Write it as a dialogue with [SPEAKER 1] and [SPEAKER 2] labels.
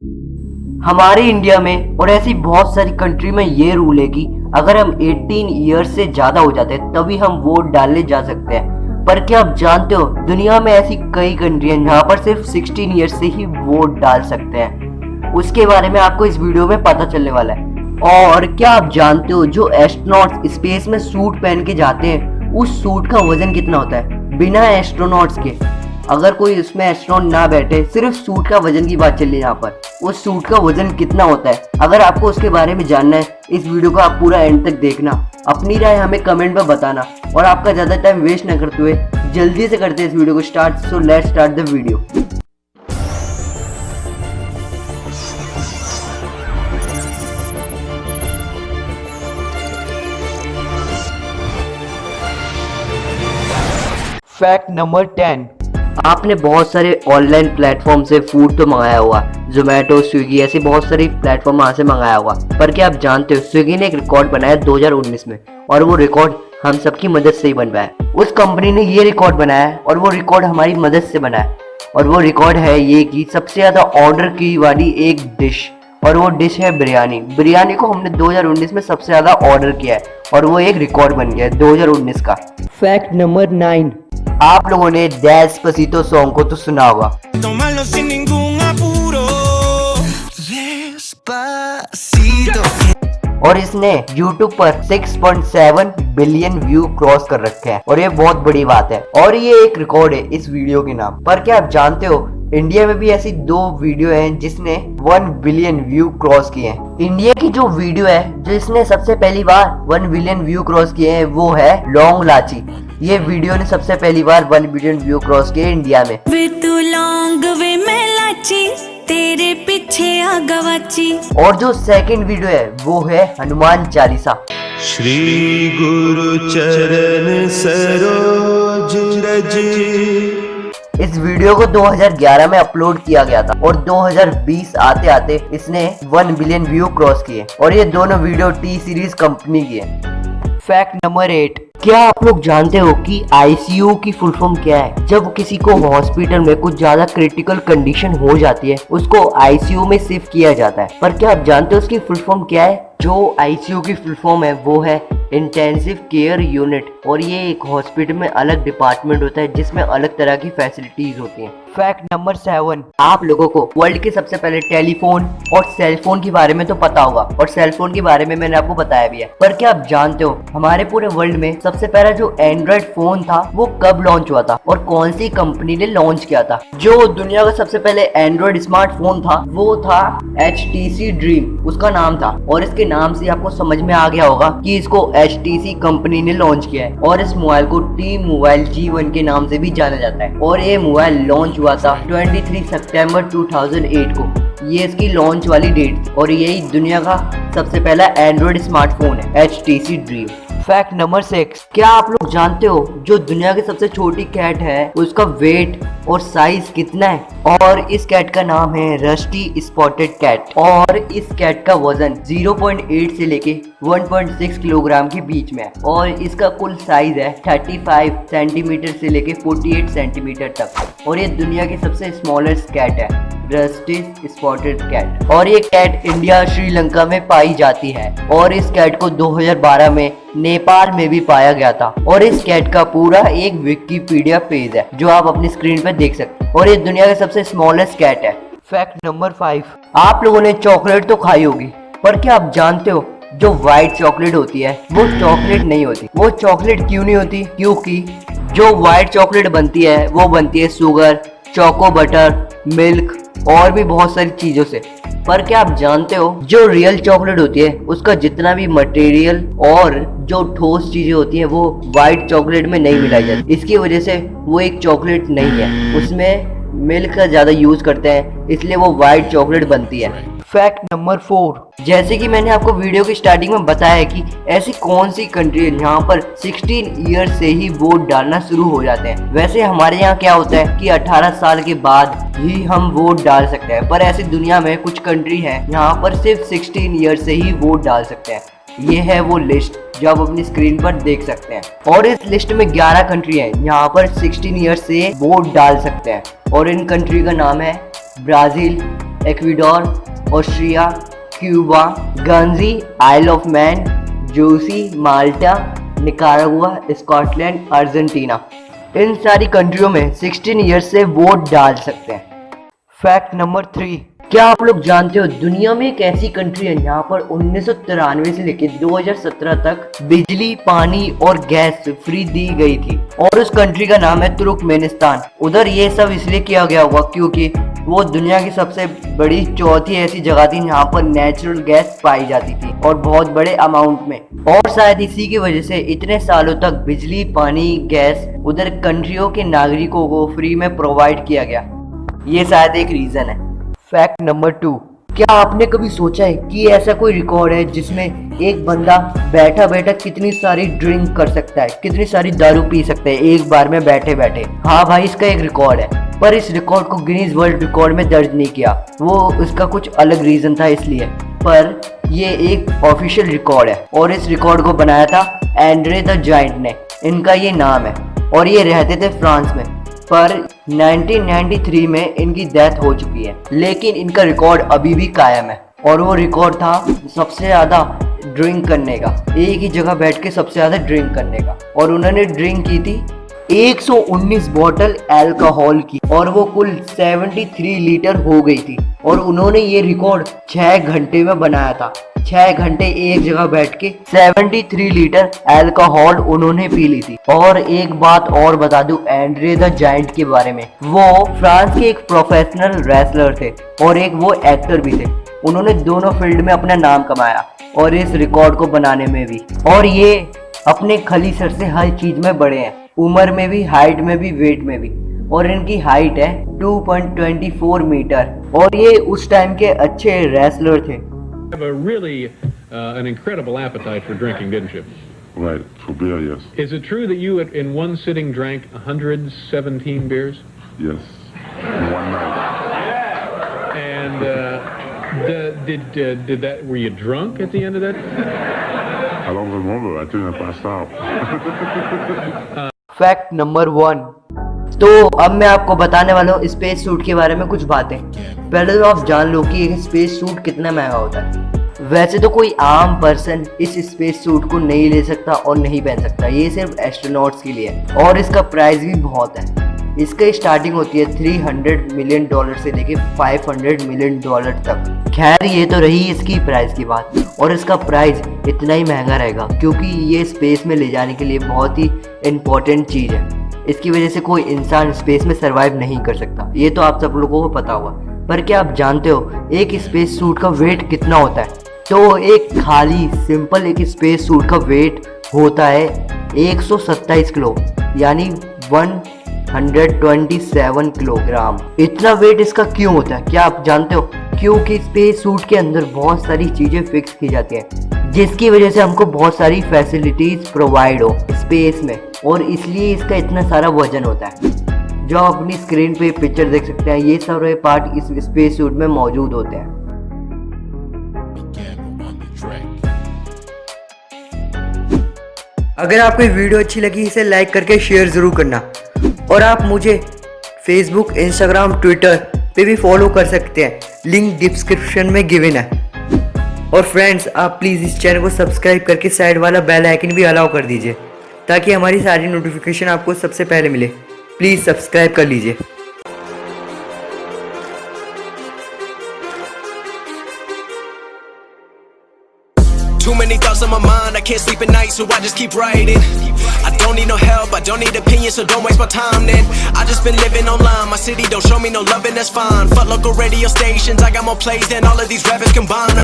[SPEAKER 1] हमारे इंडिया में और ऐसी बहुत सारी कंट्री में ये रूल है कि अगर हम 18 ईयर्स से ज्यादा हो जाते हैं तभी हम वोट डालने जा सकते हैं। पर क्या आप जानते हो दुनिया में ऐसी कई कंट्री हैं जहाँ पर सिर्फ 16 ईयर्स से ही वोट डाल सकते हैं। उसके बारे में आपको इस वीडियो में पता चलने वाला है। और क्या आप जानते हो जो एस्ट्रोनॉट्स स्पेस में सूट पहन के जाते हैं उस सूट का वजन कितना होता है बिना एस्ट्रोनॉट्स के? अगर कोई उसमें एस्ट्रोनॉट ना बैठे, सिर्फ सूट का वजन की बात चल रही है यहाँ पर, उस सूट का वजन कितना होता है? अगर आपको उसके बारे में जानना है इस वीडियो को आप पूरा एंड तक देखना, अपनी राय हमें कमेंट में बताना और आपका ज्यादा टाइम वेस्ट न करते हुए जल्दी से करते हैं इस वीडियो को start. So let's start the video.
[SPEAKER 2] Fact number 10।
[SPEAKER 1] आपने बहुत सारे ऑनलाइन प्लेटफॉर्म से फूड तो मंगाया होगा, जोमेटो, स्विगी, ऐसे बहुत सारी प्लेटफॉर्म वहाँ से मंगाया होगा। पर क्या आप जानते हो स्विगी ने एक रिकॉर्ड बनाया 2019 में, और वो रिकॉर्ड हम सबकी मदद से ही बन पाया। उस कंपनी ने ये रिकॉर्ड बनाया है और वो रिकॉर्ड हमारी मदद से बना है, और वो रिकॉर्ड है ये कि सबसे ज्यादा ऑर्डर की वाली एक डिश, और वो डिश है बिरयानी। बिरयानी को हमने 2019 में सबसे ज्यादा ऑर्डर किया है और वो एक रिकॉर्ड बन गया है 2019 का।
[SPEAKER 2] Fact number 9।
[SPEAKER 1] आप लोगों ने डेस्पासितो सॉन्ग को तो सुना होगा।
[SPEAKER 3] Tomarlo sin ningún apuro. Despacito.
[SPEAKER 1] और इसने YouTube पर 6.7 बिलियन व्यू क्रॉस कर रखे हैं, और ये बहुत बड़ी बात है। और ये एक रिकॉर्ड है इस वीडियो के नाम पर। क्या आप जानते हो इंडिया में भी ऐसी 2 वीडियो हैं जिसने 1 बिलियन व्यू क्रॉस किए हैं। इंडिया की जो वीडियो है जिसने सबसे पहली बार 1 बिलियन व्यू क्रॉस किए हैं वो है लौंग लाची। ये वीडियो ने सबसे पहली बार 1 बिलियन व्यू क्रॉस किए इंडिया में।
[SPEAKER 4] वे तू लौंग वे मैं लाची, तेरे पीछे आ गवाची।
[SPEAKER 1] और जो सेकंड वीडियो है वो है हनुमान चालीसा।
[SPEAKER 3] श्री गुरु चरण सरोज रज।
[SPEAKER 1] इस वीडियो को 2011 में अपलोड किया गया था और 2020 आते आते इसने 1 बिलियन व्यू क्रॉस किए, और ये दोनों वीडियो टी सीरीज कंपनी की है।
[SPEAKER 2] Fact number 8।
[SPEAKER 1] क्या आप लोग जानते हो कि ICU की फुल फॉर्म क्या है? जब किसी को हॉस्पिटल में कुछ ज्यादा क्रिटिकल कंडीशन हो जाती है उसको ICU में शिफ्ट किया जाता है। पर क्या आप जानते हो उसकी फुल फॉर्म क्या है? जो ICU की फुल फॉर्म है वो है इंटेंसिव केयर यूनिट, और ये एक हॉस्पिटल में अलग डिपार्टमेंट होता है जिसमें अलग तरह की फैसिलिटीज होती हैं।
[SPEAKER 2] Fact number 7।
[SPEAKER 1] आप लोगों को वर्ल्ड के सबसे पहले टेलीफोन और सेलफोन के बारे में तो पता होगा, और सेलफोन के बारे में मैंने आपको बताया भी है। पर क्या आप जानते हो हमारे पूरे वर्ल्ड में सबसे पहला जो एंड्रॉइड फोन था वो कब लॉन्च हुआ था और कौन सी कंपनी ने लॉन्च किया था? जो दुनिया का सबसे पहले एंड्रॉइड स्मार्टफोन था वो था HTC ड्रीम, उसका नाम था। और इसके नाम से आपको समझ में आ गया होगा कि इसको HTC कंपनी ने लॉन्च किया है, और इस मोबाइल को टी मोबाइल G1 के नाम से भी जाना जाता है। और ये मोबाइल लॉन्च हुआ था 23 सितंबर 2008 को। ये इसकी लॉन्च वाली डेट, और यही दुनिया का सबसे पहला एंड्रॉइड स्मार्टफोन है HTC ड्रीम।
[SPEAKER 2] Fact number 6।
[SPEAKER 1] क्या आप लोग जानते हो जो दुनिया की सबसे छोटी कैट है उसका वेट और साइज कितना है? और इस कैट का नाम है रस्टी स्पॉटेड कैट, और इस कैट का वजन 0.8 से लेके 1.6 किलोग्राम के बीच में है, और इसका कुल साइज है 35 सेंटीमीटर से लेके 48 सेंटीमीटर तक। और ये दुनिया की सबसे स्मॉलेस्ट कैट है, रस्टी स्पॉटेड कैट। और ये कैट इंडिया, श्रीलंका में पाई जाती है, और इस कैट को 2012 में नेपाल में भी पाया गया था। और इस कैट का पूरा एक विकिपीडिया पेज है जो आप अपनी स्क्रीन पर देख सकते हैं, और ये दुनिया का सबसे स्मॉलेस्ट कैट है।
[SPEAKER 2] Fact number 5।
[SPEAKER 1] आप लोगों ने चॉकलेट तो खाई होगी, पर क्या आप जानते हो जो व्हाइट चॉकलेट होती है वो चॉकलेट नहीं होती। वो चॉकलेट क्यों नहीं होती? क्योंकि जो व्हाइट चॉकलेट बनती है वो बनती है शुगर, चोको बटर, मिल्क और भी बहुत सारी चीजों से। पर क्या आप जानते हो जो रियल चॉकलेट होती है उसका जितना भी मटेरियल और जो ठोस चीजें होती हैं वो व्हाइट चॉकलेट में नहीं मिलाई जाती। इसकी वजह से वो एक चॉकलेट नहीं है, उसमें मिल्क का ज्यादा यूज करते हैं, इसलिए वो व्हाइट चॉकलेट बनती है।
[SPEAKER 2] Fact number 4।
[SPEAKER 1] जैसे कि मैंने आपको वीडियो की स्टार्टिंग में बताया है कि ऐसी कौन सी कंट्री है जहाँ पर 16 ईयर से ही वोट डालना शुरू हो जाते हैं। वैसे हमारे यहाँ क्या होता है कि 18 साल के बाद ही हम वोट डाल सकते हैं, पर ऐसी दुनिया में कुछ कंट्री है यहाँ पर सिर्फ 16 ईयर से ही वोट डाल सकते हैं। ये है वो लिस्ट जो आप अपनी स्क्रीन पर देख सकते हैं, और इस लिस्ट में 11 कंट्री है यहाँ पर 16 ईयर से वोट डाल सकते हैं, और इन कंट्री का नाम है Brazil, Ecuador, Austria, Cuba, Guernsey, isle of Man, जोसी, माल्टा, निकारागुआ, स्कॉटलैंड, अर्जेंटीना। इन सारी कंट्रियों में 16 ईयर्स से वोट डाल सकते हैं।
[SPEAKER 2] Fact number 3।
[SPEAKER 1] क्या आप लोग जानते हो दुनिया में एक ऐसी कंट्री है जहाँ पर 1993 से लेकर 2017 तक बिजली, पानी और गैस फ्री दी गई थी, और उस कंट्री का नाम है तुर्कमेनिस्तान। उधर ये सब इसलिए किया गया होगा क्योंकि वो दुनिया की सबसे बड़ी चौथी ऐसी जगह थी जहाँ पर नेचुरल गैस पाई जाती थी, और बहुत बड़े अमाउंट में, और शायद इसी की वजह से इतने सालों तक बिजली, पानी, गैस उधर कंट्रियों के नागरिकों को फ्री में प्रोवाइड किया गया। ये शायद एक रीजन है।
[SPEAKER 2] Fact number 2।
[SPEAKER 1] क्या आपने कभी सोचा है कि ऐसा कोई रिकॉर्ड है जिसमें एक बंदा बैठा बैठा कितनी सारी ड्रिंक कर सकता है, कितनी सारी दारू पी सकता है एक बार में बैठे बैठे? हाँ भाई, इसका एक रिकॉर्ड है, पर इस रिकॉर्ड को गिनीज वर्ल्ड रिकॉर्ड में दर्ज नहीं किया। वो इसका कुछ अलग रीजन था इसलिए, पर ये एक ऑफिशियल रिकॉर्ड है, और इस रिकॉर्ड को बनाया था एंड्रे द जायंट ने, इनका ये नाम है, और ये रहते थे फ्रांस में। पर 1993 में इनकी डेथ हो चुकी है, लेकिन इनका रिकॉर्ड अभी भी कायम है, और वो रिकॉर्ड था सबसे ज़्यादा ड्रिंक करने का, एक ही जगह बैठ के सबसे ज़्यादा ड्रिंक करने का। और उन्होंने ड्रिंक की थी 119 बॉटल अल्कोहल की, और वो कुल 73 लीटर हो गई थी, और उन्होंने ये रिकॉर्ड 6 घंटे में बनाया था। 6 घंटे एक जगह बैठ के 73 लीटर अल्कोहल उन्होंने पी ली थी। और एक बात और बता दूं एंड्रे द जायंट के बारे में, वो फ्रांस के एक प्रोफेशनल रेसलर थे, और एक वो एक्टर भी थे। उन्होंने दोनों फील्ड में अपना नाम कमाया, और इस रिकॉर्ड को बनाने में भी। और ये अपने खली सर से हर चीज में बड़े हैं, उम्र में भी, हाइट में भी, वेट में भी। और इनकी हाइट है 2.24 मीटर, और ये उस टाइम के अच्छे रेसलर थे।
[SPEAKER 5] Have a really an incredible appetite for drinking, didn't you?
[SPEAKER 6] Right, for beer, yes.
[SPEAKER 5] Is it true that you, in one sitting, drank 117 beers?
[SPEAKER 6] Yes. In one night.
[SPEAKER 5] And did that? Were you drunk at the end of that?
[SPEAKER 6] I don't remember. I think I passed out.
[SPEAKER 2] Fact number 1।
[SPEAKER 1] तो अब मैं आपको बताने वाला हूँ space suit के बारे में कुछ बातें। पहले तो आप जान लो कि एक स्पेस सूट कितना महंगा होता है। वैसे तो कोई आम पर्सन इस स्पेस सूट को नहीं ले सकता और नहीं पहन सकता, ये सिर्फ एस्ट्रोनॉट्स के लिए है, और इसका प्राइस भी बहुत है। इसका स्टार्टिंग होती है $300 मिलियन से लेके $500 मिलियन तक। खैर, ये तो रही इसकी प्राइस की बात, और इसका प्राइस इतना ही महंगा रहेगा क्योंकि ये स्पेस में ले जाने के लिए बहुत ही इम्पोर्टेंट चीज़ है। इसकी वजह से कोई इंसान स्पेस में सरवाइव नहीं कर सकता, ये तो आप सब लोगों को पता होगा। पर क्या आप जानते हो एक स्पेस सूट का वेट कितना होता है? तो एक खाली सिंपल एक स्पेस सूट का वेट होता है 127 किलो, यानी 127 किलोग्राम। इतना वेट इसका क्यों होता है, क्या आप जानते हो? क्योंकि स्पेस सूट के अंदर बहुत सारी चीज़ें फिक्स की जाती हैं, जिसकी वजह से हमको बहुत सारी फैसिलिटीज प्रोवाइड हो स्पेस में, और इसलिए इसका इतना सारा वजन होता है। जो आप अपनी स्क्रीन पे पिक्चर देख सकते हैं, ये सारे पार्ट इस स्पेस सूट में मौजूद होते हैं। अगर आपको ये वीडियो अच्छी लगी इसे लाइक करके शेयर ज़रूर करना, और आप मुझे फेसबुक, इंस्टाग्राम, ट्विटर पे भी फॉलो कर सकते हैं, लिंक डिस्क्रिप्शन में गिवन है। और फ्रेंड्स, आप प्लीज़ इस चैनल को सब्सक्राइब करके साइड वाला बेल आइकन भी अलाउ कर दीजिए, ताकि हमारी सारी नोटिफिकेशन आपको सबसे पहले मिले। प्लीज़ सब्सक्राइब कर लीजिए।
[SPEAKER 3] Too many thoughts on my mind, I can't sleep at night, so I just keep writing. I don't need no help, I don't need opinions, so don't waste my time then. I just been living online, my city don't show me no love and that's fine. Fuck local radio stations, I got more plays than all of these rappers combined.